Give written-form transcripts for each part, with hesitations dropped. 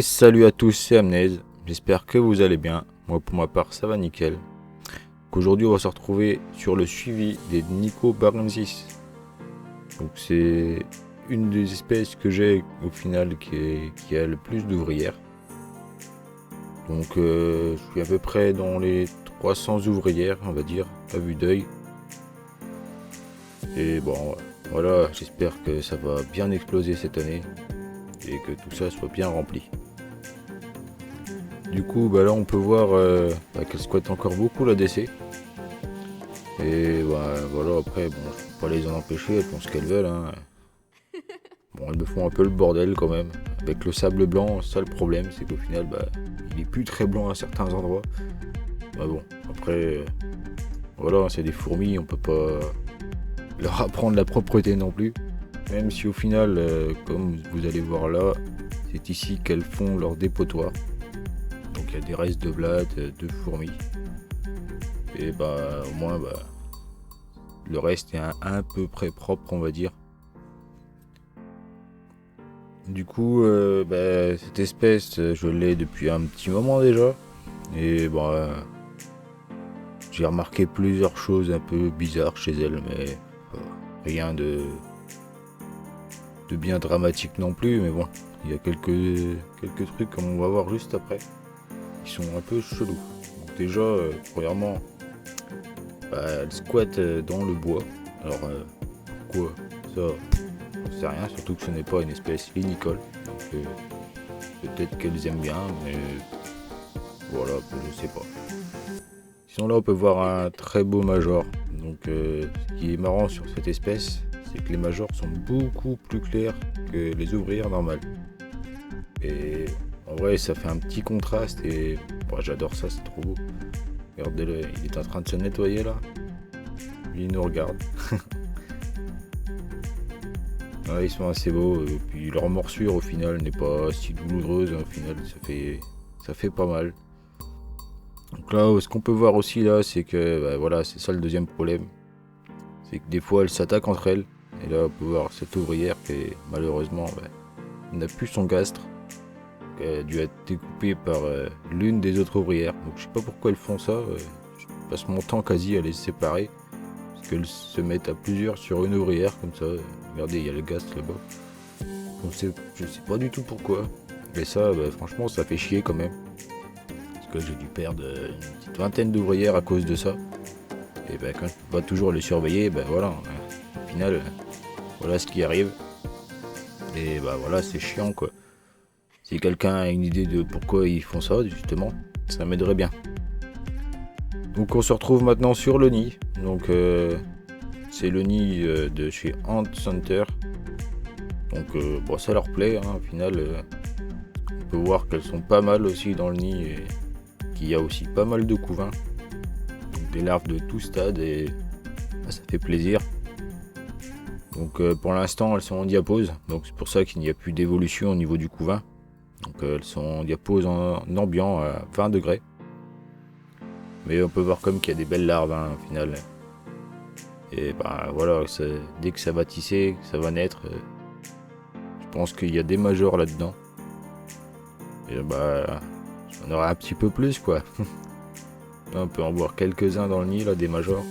Et salut à tous, c'est Amnez, j'espère que vous allez bien, moi pour ma part ça va nickel. Aujourd'hui on va se retrouver sur le suivi des Nicobarrensis. Donc c'est une des espèces que j'ai au final qui a le plus d'ouvrières. Donc je suis à peu près dans les 300 ouvrières on va dire, à vue d'œil. Et bon voilà, j'espère que ça va bien exploser cette année et que tout ça soit bien rempli. Du coup, là on peut voir qu'elle squatte encore beaucoup la DC. Et voilà, après, bon, je peux pas les en empêcher, elles font ce qu'elles veulent. Hein. Bon, elles me font un peu le bordel quand même. Avec le sable blanc, ça le problème, c'est qu'au final, il est plus très blanc à certains endroits. Bon, après, voilà, c'est des fourmis, on peut pas leur apprendre la propreté non plus. Même si au final, comme vous allez voir là, c'est ici qu'elles font leur dépotoir. Donc il y a des restes de blattes, de fourmis. Et au moins le reste est à peu près propre on va dire. Du coup cette espèce je l'ai depuis un petit moment déjà. Et j'ai remarqué plusieurs choses un peu bizarres chez elle, mais rien de bien dramatique non plus. Mais bon, il y a quelques trucs comme on va voir juste après qui sont un peu chelous. Donc déjà premièrement, elle squatte dans le bois. Alors pourquoi ça, j'en sais rien, surtout que ce n'est pas une espèce vinicole. Donc peut-être qu'elles aiment bien, mais voilà, je sais pas. Sinon là on peut voir un très beau major. Donc ce qui est marrant sur cette espèce, c'est que les majors sont beaucoup plus clairs que les ouvrières normales. Et en vrai ça fait un petit contraste et j'adore ça, c'est trop beau. Regardez-le, il est en train de se nettoyer là. Il nous regarde. Ouais, ils sont assez beaux. Et puis leur morsure au final n'est pas si douloureuse. Au final ça fait pas mal. Donc là ce qu'on peut voir aussi là, c'est que voilà, c'est ça le deuxième problème. C'est que des fois elles s'attaquent entre elles. Et là on peut voir cette ouvrière qui malheureusement n'a plus son gastre. Elle a dû être découpée par l'une des autres ouvrières. Donc je sais pas pourquoi elles font ça. Je passe mon temps quasi à les séparer. Parce qu'elles se mettent à plusieurs sur une ouvrière comme ça. Regardez, il y a le gast là-bas. Donc je sais pas du tout pourquoi. Mais ça, franchement, ça fait chier quand même. Parce que j'ai dû perdre une petite vingtaine d'ouvrières à cause de ça. Et quand je peux pas toujours les surveiller, voilà. Au final, voilà ce qui arrive. Et voilà, c'est chiant quoi. Si quelqu'un a une idée de pourquoi ils font ça, justement, ça m'aiderait bien. Donc on se retrouve maintenant sur le nid. Donc c'est le nid de chez Ant Center. Donc ça leur plaît, hein, au final. On peut voir qu'elles sont pas mal aussi dans le nid et qu'il y a aussi pas mal de couvains. Donc des larves de tout stade et ça fait plaisir. Donc pour l'instant elles sont en diapause. Donc c'est pour ça qu'il n'y a plus d'évolution au niveau du couvain. Donc elles sont en diapause en ambiant à 20 degrés. Mais on peut voir comme qu'il y a des belles larves hein, au final. Et voilà, dès que ça va tisser, que ça va naître, je pense qu'il y a des majors là-dedans. Et j'en aurai un petit peu plus quoi. Là, on peut en voir quelques-uns dans le nid là, des majors.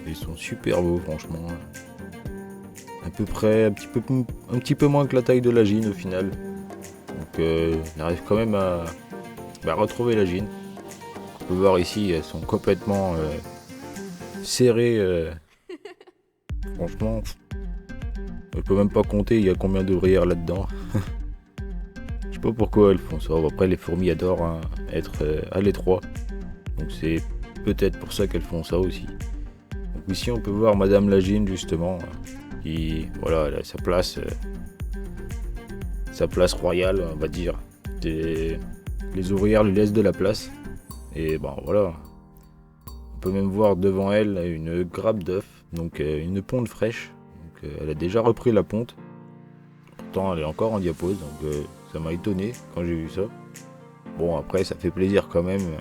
Ils sont super beaux franchement. À peu près un petit peu moins que la taille de la gine au final. Donc on arrive quand même à retrouver la gine. On peut voir ici, elles sont complètement serrées. Franchement, je peux même pas compter il y a combien d'ouvrières là-dedans. Je sais pas pourquoi elles font ça. Après, les fourmis adorent hein, être à l'étroit. Donc c'est peut-être pour ça qu'elles font ça aussi. Donc ici, on peut voir Madame Lagine justement, qui voilà, elle a sa place royale, on va dire. Les ouvrières lui laissent de la place. Et voilà. On peut même voir devant elle une grappe d'œufs, donc une ponte fraîche. Donc elle a déjà repris la ponte. Pourtant elle est encore en diapause, donc ça m'a étonné quand j'ai vu ça. Bon après ça fait plaisir quand même.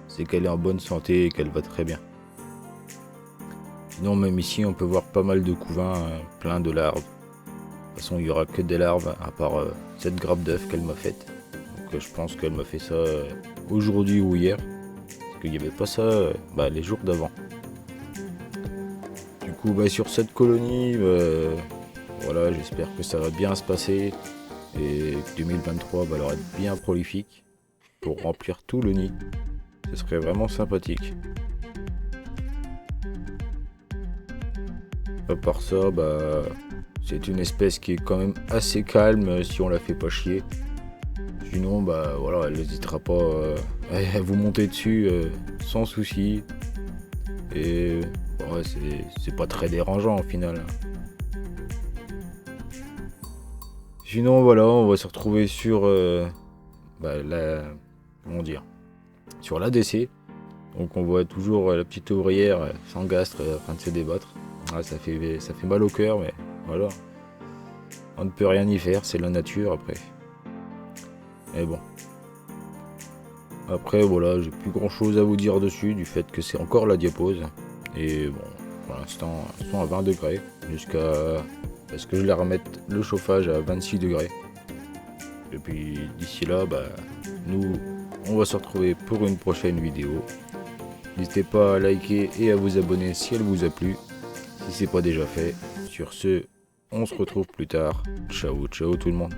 C'est qu'elle est en bonne santé et qu'elle va très bien. Sinon même ici on peut voir pas mal de couvains pleins de larves. façon, il y aura que des larves, à part cette grappe d'œuf qu'elle m'a faite. Donc je pense qu'elle m'a fait ça aujourd'hui ou hier. Parce qu'il n'y avait pas ça les jours d'avant. Du coup, sur cette colonie, voilà, j'espère que ça va bien se passer. Et que 2023 va leur être bien prolifique pour remplir tout le nid. Ce serait vraiment sympathique. À part ça, c'est une espèce qui est quand même assez calme si on la fait pas chier. Sinon, voilà, elle n'hésitera pas à vous monter dessus sans souci. Et ouais, c'est pas très dérangeant au final. Sinon, voilà, on va se retrouver sur comment dire, sur l'ADC. Donc on voit toujours la petite ouvrière sans gastre en train de se débattre. Ah, ça fait mal au cœur, mais voilà. On ne peut rien y faire, c'est la nature après. Mais bon. Après voilà, j'ai plus grand chose à vous dire dessus, du fait que c'est encore la diapause. Et bon, pour l'instant, ils sont à 20 degrés, jusqu'à ce que je les remette le chauffage à 26 degrés. Et puis d'ici là, nous, on va se retrouver pour une prochaine vidéo. N'hésitez pas à liker et à vous abonner si elle vous a plu, si c'est pas déjà fait. Sur ce, on se retrouve plus tard. Ciao, ciao tout le monde.